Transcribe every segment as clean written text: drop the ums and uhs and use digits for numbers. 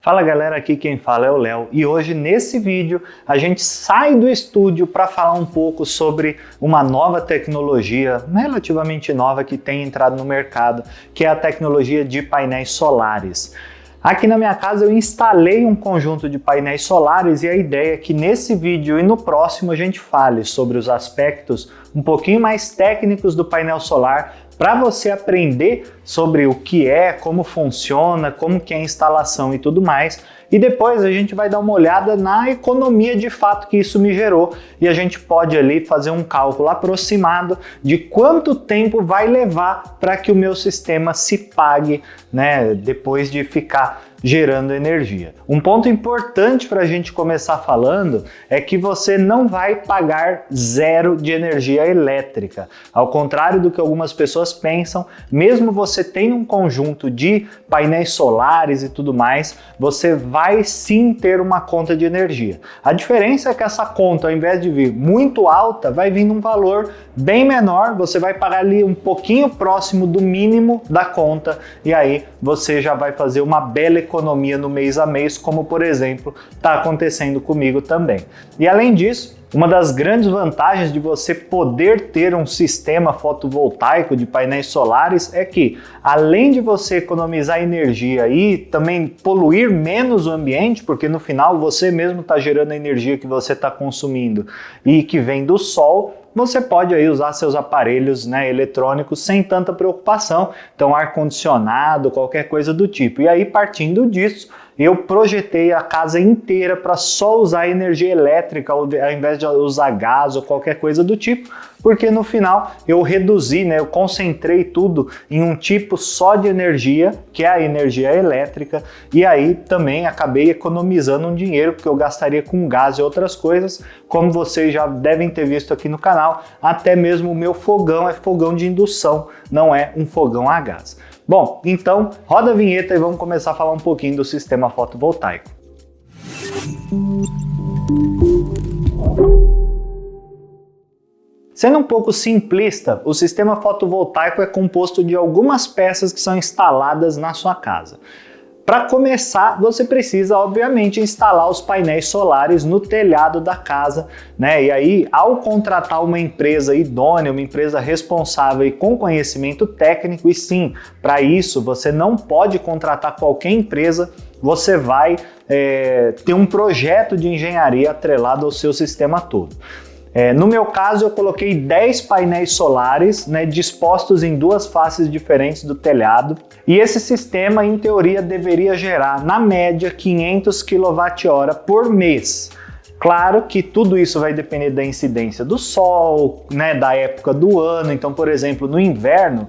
Fala galera, aqui quem fala é o Léo e hoje nesse vídeo a gente sai do estúdio para falar um pouco sobre uma nova tecnologia relativamente nova que tem entrado no mercado, que é a tecnologia de painéis solares. Aqui na minha casa eu instalei um conjunto de painéis solares e a ideia é que nesse vídeo e no próximo a gente fale sobre os aspectos um pouquinho mais técnicos do painel solar para você aprender sobre o que é, como funciona, como que é a instalação e tudo mais. E depois a gente vai dar uma olhada na economia de fato que isso me gerou e a gente pode ali fazer um cálculo aproximado de quanto tempo vai levar para que o meu sistema se pague, né, depois de ficar gerando energia. Um ponto importante para a gente começar falando é que você não vai pagar zero de energia elétrica. Ao contrário do que algumas pessoas pensam, mesmo você tendo um conjunto de painéis solares e tudo mais, você vai sim ter uma conta de energia. A diferença é que essa conta, ao invés de vir muito alta, vai vir num valor bem menor, você vai pagar ali um pouquinho próximo do mínimo da conta e aí você já vai fazer uma bela economia no mês a mês, como por exemplo está acontecendo comigo também. E além disso, uma das grandes vantagens de você poder ter um sistema fotovoltaico de painéis solares é que, além de você economizar energia e também poluir menos o ambiente, porque no final você mesmo está gerando a energia que você está consumindo e que vem do sol, você pode aí usar seus aparelhos, né, eletrônicos sem tanta preocupação, então ar-condicionado, qualquer coisa do tipo. E aí, partindo disso, eu projetei a casa inteira para só usar energia elétrica ao invés de usar gás ou qualquer coisa do tipo, porque no final eu reduzi, né, eu concentrei tudo em um tipo só de energia, que é a energia elétrica, e aí também acabei economizando um dinheiro que eu gastaria com gás e outras coisas, como vocês já devem ter visto aqui no canal, até mesmo o meu fogão é fogão de indução, não é um fogão a gás. Bom, então roda a vinheta e vamos começar a falar um pouquinho do sistema fotovoltaico. Sendo um pouco simplista, o sistema fotovoltaico é composto de algumas peças que são instaladas na sua casa. Para começar, você precisa, obviamente, instalar os painéis solares no telhado da casa, né? E aí, ao contratar uma empresa idônea, uma empresa responsável e com conhecimento técnico, e sim, para isso você não pode contratar qualquer empresa, você vai ter um projeto de engenharia atrelado ao seu sistema todo. No meu caso, eu coloquei 10 painéis solares, né, dispostos em duas faces diferentes do telhado, e esse sistema, em teoria, deveria gerar, na média, 500 kWh por mês. Claro que tudo isso vai depender da incidência do sol, né, da época do ano. Então, por exemplo, no inverno,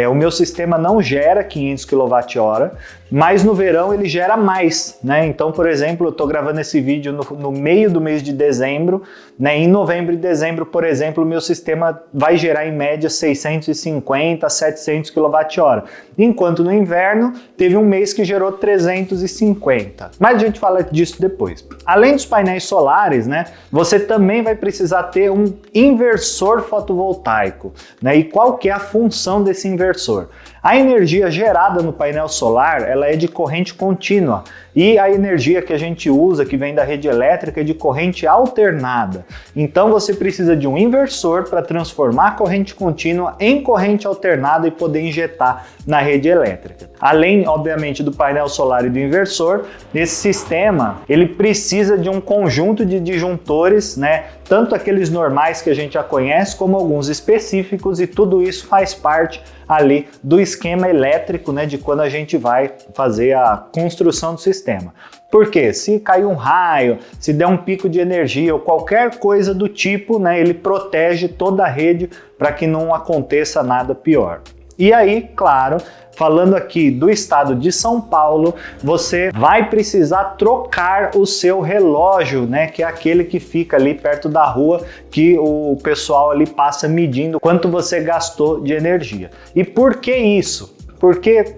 o meu sistema não gera 500 kWh, mas no verão ele gera mais, né? Então, por exemplo, eu estou gravando esse vídeo no meio do mês de dezembro, né? Em novembro e dezembro, por exemplo, o meu sistema vai gerar em média 650 a 700 kWh, enquanto no inverno teve um mês que gerou 350. Mas a gente fala disso depois. Além dos painéis solares, né? Você também vai precisar ter um inversor fotovoltaico, né? E qual que é a função desse inversor? A energia gerada no painel solar, ela é de corrente contínua e a energia que a gente usa, que vem da rede elétrica, é de corrente alternada. Então você precisa de um inversor para transformar a corrente contínua em corrente alternada e poder injetar na rede elétrica. Além, obviamente, do painel solar e do inversor, esse sistema ele precisa de um conjunto de disjuntores, né? Tanto aqueles normais que a gente já conhece, como alguns específicos, e tudo isso faz parte ali do esquema elétrico, né, de quando a gente vai fazer a construção do sistema. Porque se cair um raio, se der um pico de energia ou qualquer coisa do tipo, né, ele protege toda a rede para que não aconteça nada pior. E aí, claro, falando aqui do estado de São Paulo, você vai precisar trocar o seu relógio, né, que é aquele que fica ali perto da rua, que o pessoal ali passa medindo quanto você gastou de energia. E por que isso? Porque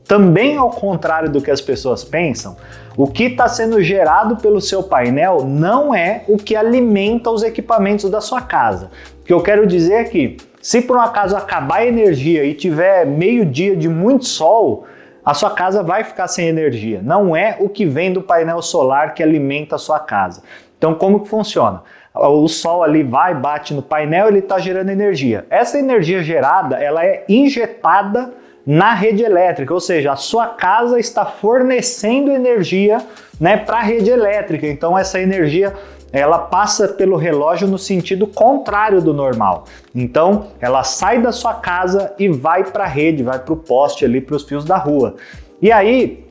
também ao contrário do que as pessoas pensam, o que está sendo gerado pelo seu painel não é o que alimenta os equipamentos da sua casa. O que eu quero dizer é que, se por um acaso acabar a energia e tiver meio dia de muito sol, a sua casa vai ficar sem energia. Não é o que vem do painel solar que alimenta a sua casa. Então, como que funciona? O sol ali vai, bate no painel, ele está gerando energia. Essa energia gerada, ela é injetada na rede elétrica, ou seja, a sua casa está fornecendo energia, né, para a rede elétrica. Então, essa energia ela passa pelo relógio no sentido contrário do normal. Então, ela sai da sua casa e vai para a rede, vai para o poste ali, para os fios da rua. E aí,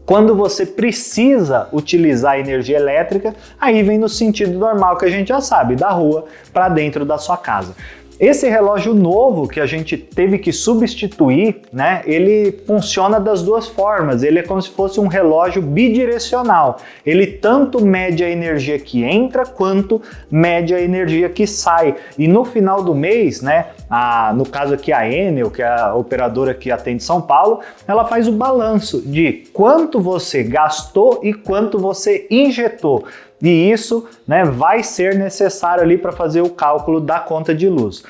quando você precisa utilizar a energia elétrica, aí vem no sentido normal que a gente já sabe, da rua para dentro da sua casa. Esse relógio novo que a gente teve que substituir, né, ele funciona das duas formas. Ele é como se fosse um relógio bidirecional. Ele tanto mede a energia que entra quanto mede a energia que sai. E no final do mês, né, no caso aqui a Enel, que é a operadora que atende São Paulo, ela faz o balanço de quanto você gastou e quanto você injetou. E isso, né, vai ser necessário ali para fazer o cálculo da conta de luz.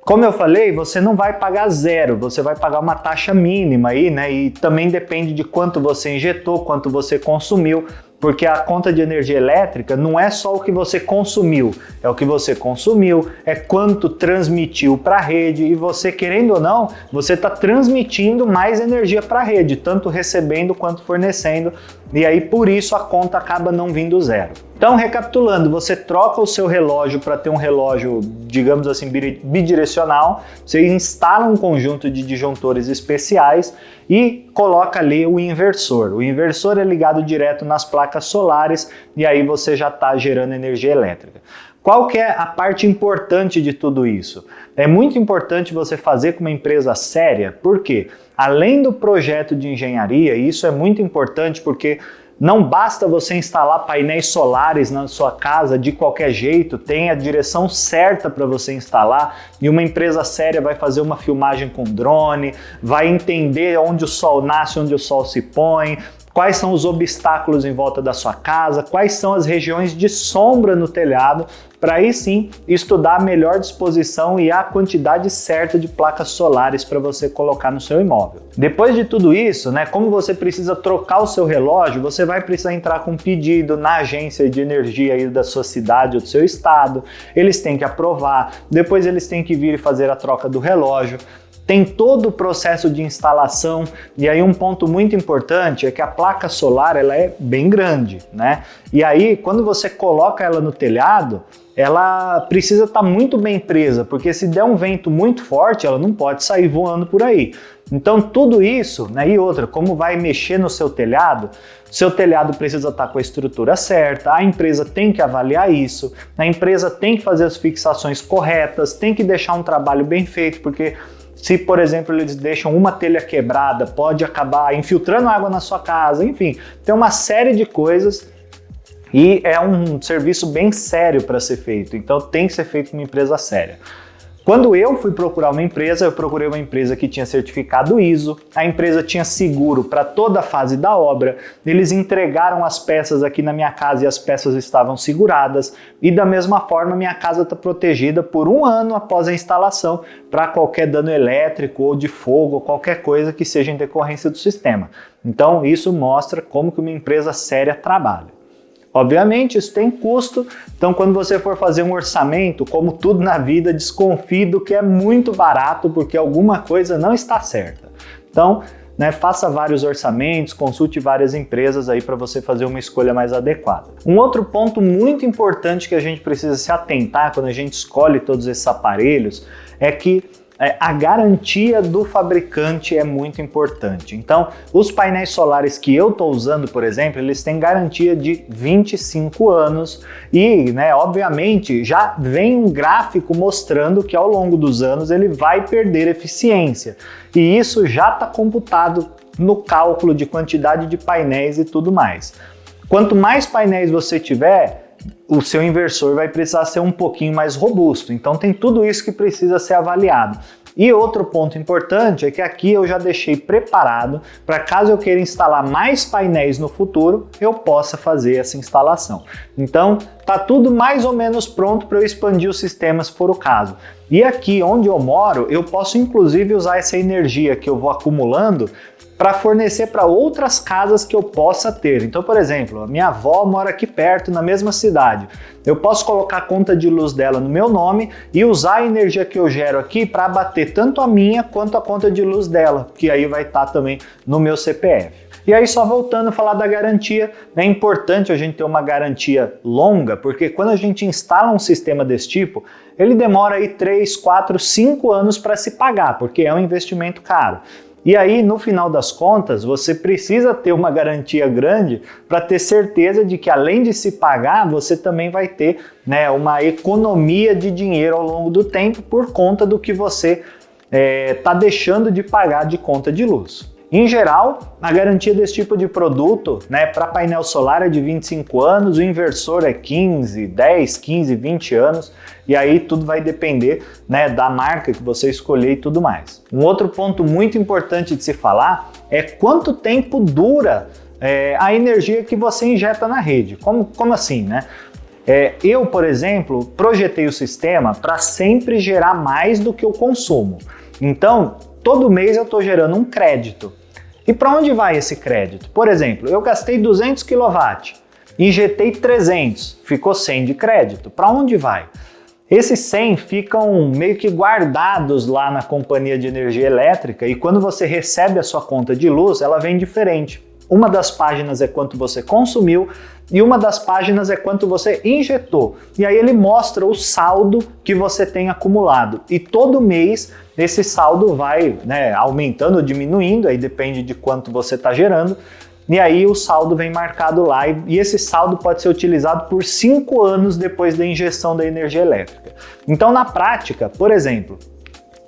Como eu falei, você não vai pagar zero, você vai pagar uma taxa mínima aí, né? E também depende de quanto você injetou, quanto você consumiu, porque a conta de energia elétrica não é só o que você consumiu, é o que você consumiu, é quanto transmitiu para a rede e você, querendo ou não, você está transmitindo mais energia para a rede, tanto recebendo quanto fornecendo, e aí por isso a conta acaba não vindo zero. Então, recapitulando, você troca o seu relógio para ter um relógio, digamos assim, bidirecional, você instala um conjunto de disjuntores especiais e coloca ali o inversor. O inversor é ligado direto nas placas solares e aí você já está gerando energia elétrica. Qual que é a parte importante de tudo isso? É muito importante você fazer com uma empresa séria, porque além do projeto de engenharia, e isso é muito importante porque não basta você instalar painéis solares na sua casa de qualquer jeito, tem a direção certa para você instalar e uma empresa séria vai fazer uma filmagem com drone, vai entender onde o sol nasce, onde o sol se põe, quais são os obstáculos em volta da sua casa, quais são as regiões de sombra no telhado, para aí sim estudar a melhor disposição e a quantidade certa de placas solares para você colocar no seu imóvel. Depois de tudo isso, né, como você precisa trocar o seu relógio, você vai precisar entrar com um pedido na agência de energia aí da sua cidade ou do seu estado, eles têm que aprovar, depois eles têm que vir e fazer a troca do relógio. Tem todo o processo de instalação e aí um ponto muito importante é que a placa solar ela é bem grande, né? E aí quando você coloca ela no telhado, ela precisa estar muito bem presa, porque se der um vento muito forte, ela não pode sair voando por aí. Então tudo isso, né, e outra, como vai mexer no seu telhado precisa estar com a estrutura certa, a empresa tem que avaliar isso, a empresa tem que fazer as fixações corretas, tem que deixar um trabalho bem feito, porque se, por exemplo, eles deixam uma telha quebrada, pode acabar infiltrando água na sua casa, enfim, tem uma série de coisas e é um serviço bem sério para ser feito, então tem que ser feito com uma empresa séria. Quando eu fui procurar uma empresa, eu procurei uma empresa que tinha certificado ISO, a empresa tinha seguro para toda a fase da obra, eles entregaram as peças aqui na minha casa e as peças estavam seguradas e da mesma forma minha casa está protegida por 1 ano após a instalação para qualquer dano elétrico ou de fogo ou qualquer coisa que seja em decorrência do sistema. Então isso mostra como que uma empresa séria trabalha. Obviamente isso tem custo, então quando você for fazer um orçamento, como tudo na vida, desconfie do que é muito barato porque alguma coisa não está certa. Então, né, faça vários orçamentos, consulte várias empresas aí para você fazer uma escolha mais adequada. Um outro ponto muito importante que a gente precisa se atentar quando a gente escolhe todos esses aparelhos é que a garantia do fabricante é muito importante. Então, os painéis solares que eu estou usando, por exemplo, eles têm garantia de 25 anos e, né, obviamente, já vem um gráfico mostrando que ao longo dos anos ele vai perder eficiência. E isso já está computado no cálculo de quantidade de painéis e tudo mais. Quanto mais painéis você tiver, o seu inversor vai precisar ser um pouquinho mais robusto. Então tem tudo isso que precisa ser avaliado. E outro ponto importante é que aqui eu já deixei preparado para caso eu queira instalar mais painéis no futuro, eu possa fazer essa instalação. Então tá tudo mais ou menos pronto para eu expandir o sistema se for o caso. E aqui onde eu moro, eu posso inclusive usar essa energia que eu vou acumulando para fornecer para outras casas que eu possa ter. Então, por exemplo, a minha avó mora aqui perto, na mesma cidade. Eu posso colocar a conta de luz dela no meu nome e usar a energia que eu gero aqui para abater tanto a minha quanto a conta de luz dela, que aí vai estar também no meu CPF. E aí, só voltando a falar da garantia, é importante a gente ter uma garantia longa, porque quando a gente instala um sistema desse tipo, ele demora aí 3, 4, 5 anos para se pagar, porque é um investimento caro. E aí, no final das contas, você precisa ter uma garantia grande para ter certeza de que, além de se pagar, você também vai ter, né, uma economia de dinheiro ao longo do tempo por conta do que você está deixando de pagar de conta de luz. Em geral, a garantia desse tipo de produto, né, para painel solar é de 25 anos, o inversor é 15, 10, 15, 20 anos, e aí tudo vai depender, né, da marca que você escolher e tudo mais. Um outro ponto muito importante de se falar é quanto tempo dura a energia que você injeta na rede. Como assim, né? Eu, por exemplo, projetei o sistema para sempre gerar mais do que eu consumo. Então, todo mês eu estou gerando um crédito. E para onde vai esse crédito? Por exemplo, eu gastei 200 kW, injetei 300, ficou 100 de crédito. Para onde vai? Esses 100 ficam meio que guardados lá na companhia de energia elétrica e quando você recebe a sua conta de luz, ela vem diferente. Uma das páginas é quanto você consumiu e uma das páginas é quanto você injetou. E aí ele mostra o saldo que você tem acumulado. E todo mês esse saldo vai, né, aumentando ou diminuindo, aí depende de quanto você está gerando. E aí o saldo vem marcado lá e esse saldo pode ser utilizado por 5 anos depois da injeção da energia elétrica. Então, na prática, por exemplo,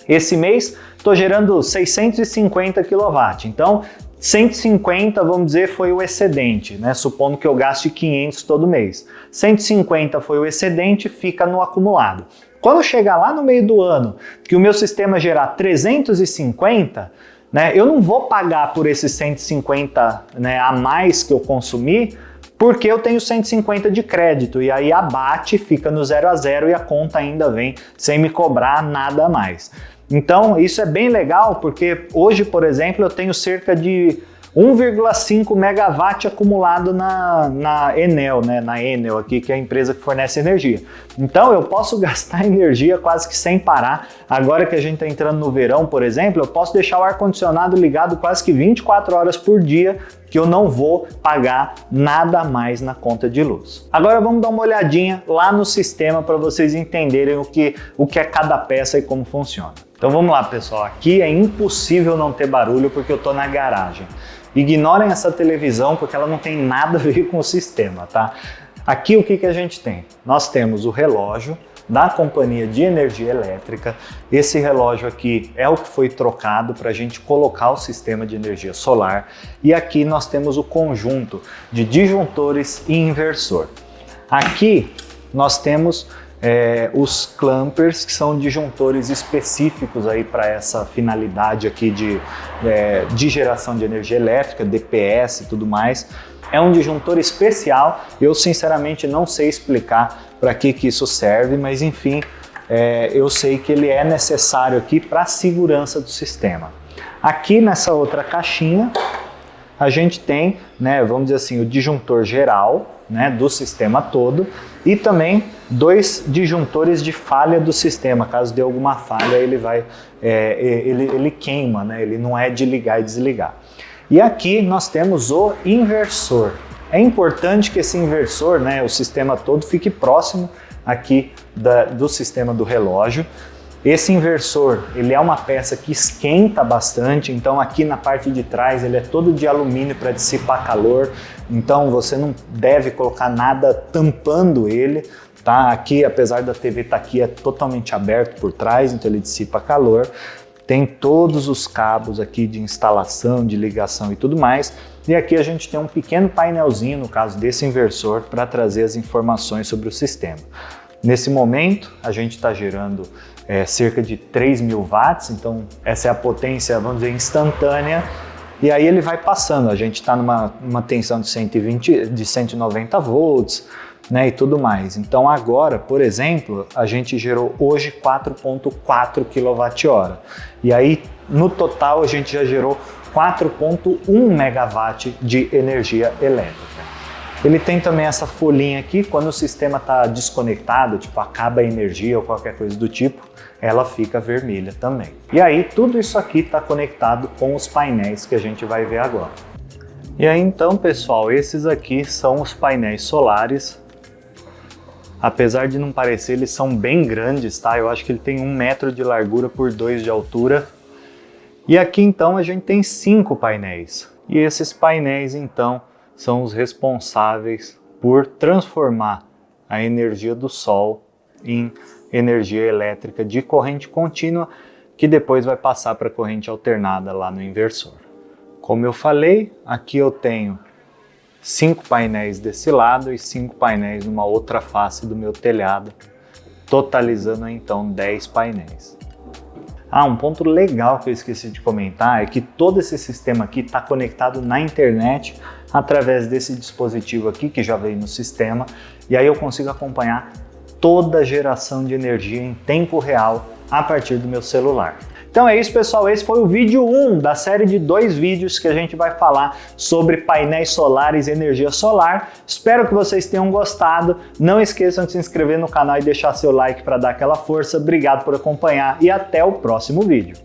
esse mês estou gerando 650 kW. Então, 150, vamos dizer, foi o excedente, né? Supondo que eu gaste 500 todo mês. 150 foi o excedente, fica no acumulado. Quando chegar lá no meio do ano, que o meu sistema gerar 350, né, eu não vou pagar por esses 150, né, a mais que eu consumi, porque eu tenho 150 de crédito, e aí abate, fica no 0 a 0 e a conta ainda vem sem me cobrar nada a mais. Então, isso é bem legal, porque hoje, por exemplo, eu tenho cerca de 1,5 megawatt acumulado na Enel, né? Na Enel aqui, que é a empresa que fornece energia. Então eu posso gastar energia quase que sem parar. Agora que a gente está entrando no verão, por exemplo, eu posso deixar o ar-condicionado ligado quase que 24 horas por dia, que eu não vou pagar nada mais na conta de luz. Agora vamos dar uma olhadinha lá no sistema para vocês entenderem o que é cada peça e como funciona. Então vamos lá, pessoal. Aqui é impossível não ter barulho porque eu estou na garagem. Ignorem essa televisão porque ela não tem nada a ver com o sistema, tá? Aqui o que a gente tem? Nós temos o relógio da companhia de energia elétrica. Esse relógio aqui é o que foi trocado para a gente colocar o sistema de energia solar. E aqui nós temos o conjunto de disjuntores e inversor. Aqui nós temos os clampers, que são disjuntores específicos aí para essa finalidade aqui de geração de energia elétrica, DPS e tudo mais. É um disjuntor especial, eu sinceramente não sei explicar para que isso serve, mas enfim, eu sei que ele é necessário aqui para a segurança do sistema. Aqui nessa outra caixinha, a gente tem, né, vamos dizer assim, o disjuntor geral, né, do sistema todo, e também 2 disjuntores de falha do sistema. Caso dê alguma falha, ele queima, né, ele não é de ligar e desligar. E aqui nós temos o inversor. É importante que esse inversor, né, o sistema todo, fique próximo aqui do sistema do relógio. Esse inversor, ele é uma peça que esquenta bastante, então aqui na parte de trás ele é todo de alumínio para dissipar calor, então você não deve colocar nada tampando ele, tá? Aqui, apesar da TV estar aqui, é totalmente aberto por trás, então ele dissipa calor. Tem todos os cabos aqui de instalação, de ligação e tudo mais. E aqui a gente tem um pequeno painelzinho, no caso desse inversor, para trazer as informações sobre o sistema. Nesse momento, a gente está gerando cerca de 3.000 watts, então essa é a potência, vamos dizer, instantânea, e aí ele vai passando, a gente está numa tensão de 190 volts, né, e tudo mais. Então agora, por exemplo, a gente gerou hoje 4,4 kWh, e aí no total a gente já gerou 4,1 MW de energia elétrica. Ele tem também essa folhinha aqui, quando o sistema está desconectado, tipo acaba a energia ou qualquer coisa do tipo, ela fica vermelha também. E aí tudo isso aqui está conectado com os painéis que a gente vai ver agora. E aí então, pessoal, esses aqui são os painéis solares. Apesar de não parecer, eles são bem grandes, tá? Eu acho que ele tem 1 metro de largura por 2 de altura. E aqui então a gente tem 5 painéis. E esses painéis então são os responsáveis por transformar a energia do sol em energia elétrica de corrente contínua, que depois vai passar para corrente alternada lá no inversor. Como eu falei, aqui eu tenho 5 painéis desse lado e 5 painéis numa outra face do meu telhado, totalizando então 10 painéis. Um ponto legal que eu esqueci de comentar é que todo esse sistema aqui está conectado na internet através desse dispositivo aqui que já veio no sistema, e aí eu consigo acompanhar toda a geração de energia em tempo real a partir do meu celular. Então é isso, pessoal, esse foi o vídeo 1 da série de 2 vídeos que a gente vai falar sobre painéis solares e energia solar. Espero que vocês tenham gostado. Não esqueçam de se inscrever no canal e deixar seu like para dar aquela força. Obrigado por acompanhar e até o próximo vídeo.